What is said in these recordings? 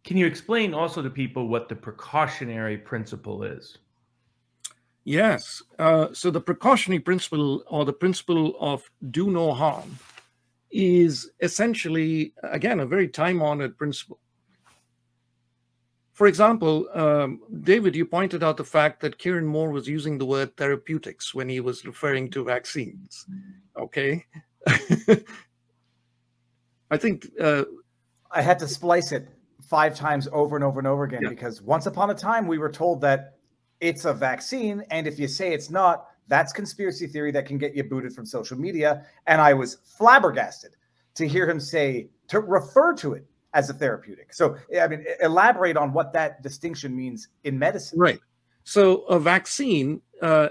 Can you explain also to people what the precautionary principle is? Yes. So the precautionary principle, or the principle of do no harm, is essentially, again, a very time-honored principle. For example, David, you pointed out the fact that Kieran Moore was using the word therapeutics when he was referring to vaccines. Okay. I think I had to splice it 5 times over and over and over again, yeah. because once upon a time we were told that it's a vaccine, and if you say it's not, that's conspiracy theory that can get you booted from social media. And I was flabbergasted to hear him say, to refer to it as a therapeutic. So, I mean, elaborate on what that distinction means in medicine. Right. So a vaccine, by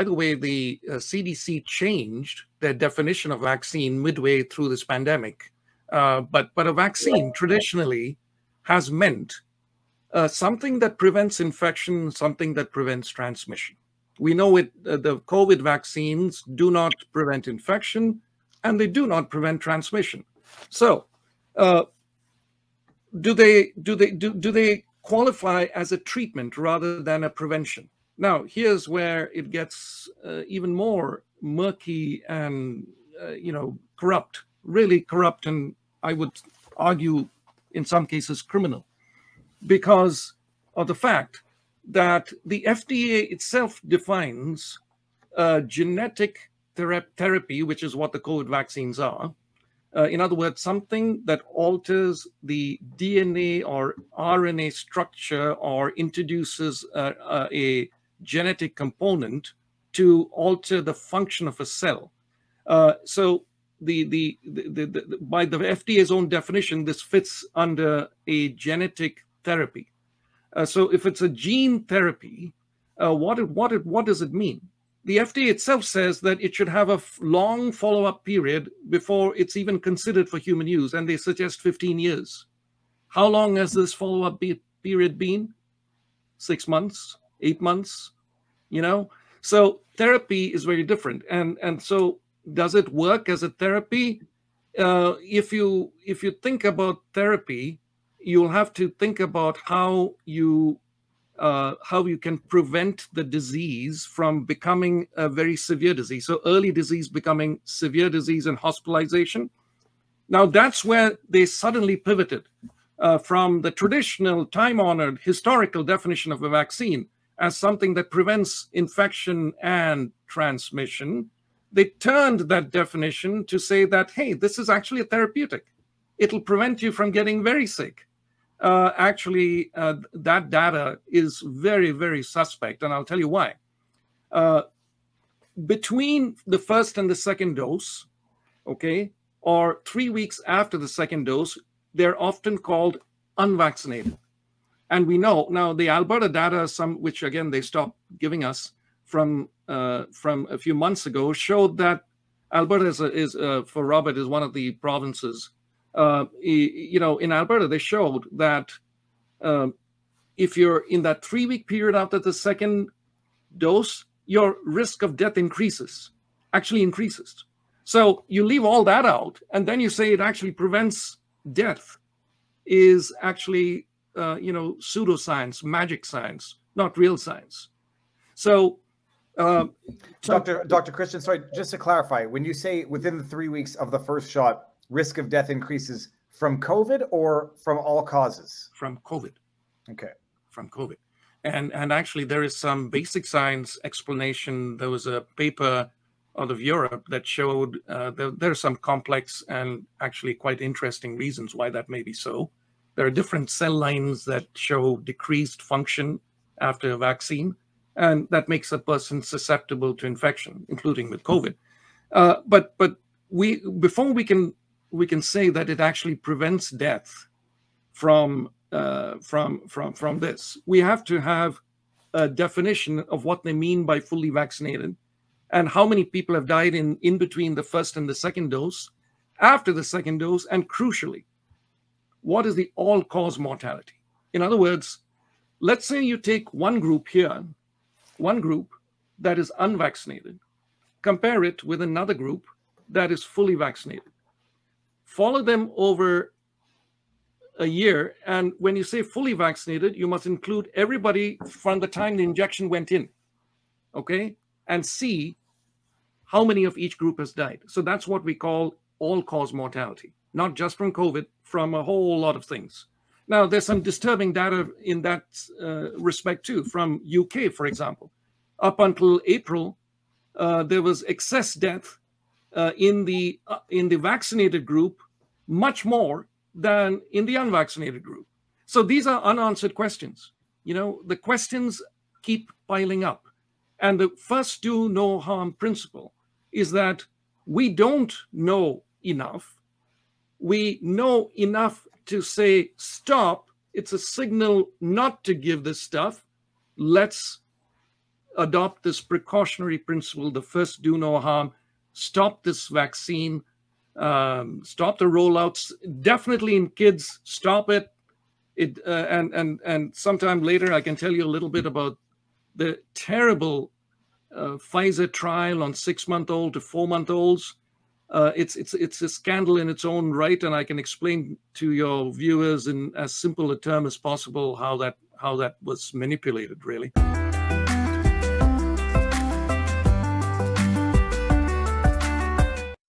the way, the CDC changed their definition of vaccine midway through this pandemic. But a vaccine traditionally has meant something that prevents infection, something that prevents transmission. We know the COVID vaccines do not prevent infection, and they do not prevent transmission. So, do they qualify as a treatment rather than a prevention? Now, here's where it gets even more murky and corrupt, really corrupt, and I would argue in some cases criminal, because of the fact that the FDA itself defines genetic therapy, which is what the COVID vaccines are. In other words, something that alters the DNA or RNA structure or introduces a genetic component to alter the function of a cell. So by the FDA's own definition, this fits under a genetic therapy. So if it's a gene therapy, what does it mean? The FDA itself says that it should have a long follow-up period before it's even considered for human use, and they suggest 15 years. How long has this follow-up period been? 6 months, 8 months, So therapy is very different. And so does it work as a therapy? If you think about therapy, you'll have to think about how you can prevent the disease from becoming a very severe disease. So early disease becoming severe disease and hospitalization. Now that's where they suddenly pivoted from the traditional time-honored historical definition of a vaccine as something that prevents infection and transmission. They turned that definition to say that, hey, this is actually a therapeutic. It'll prevent you from getting very sick. That data is very, very suspect, and I'll tell you why. Between the first and the second dose, or 3 weeks after the second dose, they're often called unvaccinated. And we know now the Alberta data, which again they stopped giving us from a few months ago, showed that Alberta is for Robert is one of the provinces. In Alberta, they showed that if you're in that 3-week period after the second dose, your risk of death actually increases. So you leave all that out, and then you say it actually prevents death, is actually, pseudoscience, magic science, not real science. So, Dr. Christian, sorry, just to clarify, when you say within the 3 weeks of the first shot, risk of death increases from COVID or from all causes? From COVID. Okay. From COVID. And actually there is some basic science explanation. There was a paper out of Europe that showed there are some complex and actually quite interesting reasons why that may be so. There are different cell lines that show decreased function after a vaccine, and that makes a person susceptible to infection, including with COVID. But before we can say that it actually prevents death from this, we have to have a definition of what they mean by fully vaccinated, and how many people have died in between the first and the second dose, after the second dose, and crucially, what is the all-cause mortality? In other words, let's say you take one group here, one group that is unvaccinated, compare it with another group that is fully vaccinated. Follow them over a year. And when you say fully vaccinated, you must include everybody from the time the injection went in, okay? And see how many of each group has died. So that's what we call all-cause mortality, not just from COVID, from a whole lot of things. Now, there's some disturbing data in that respect too, from UK, for example. Up until April, there was excess death in the vaccinated group, much more than in the unvaccinated group. So these are unanswered questions. You know, the questions keep piling up. And the first do no harm principle is that we don't know enough. We know enough to say, stop, it's a signal not to give this stuff. Let's adopt this precautionary principle, the first do no harm, stop this vaccine, stop the rollouts, definitely in kids, stop it. And sometime later, I can tell you a little bit about the terrible Pfizer trial on 6-month-old to 4-month-olds. It's a scandal in its own right, and I can explain to your viewers in as simple a term as possible how that was manipulated, really.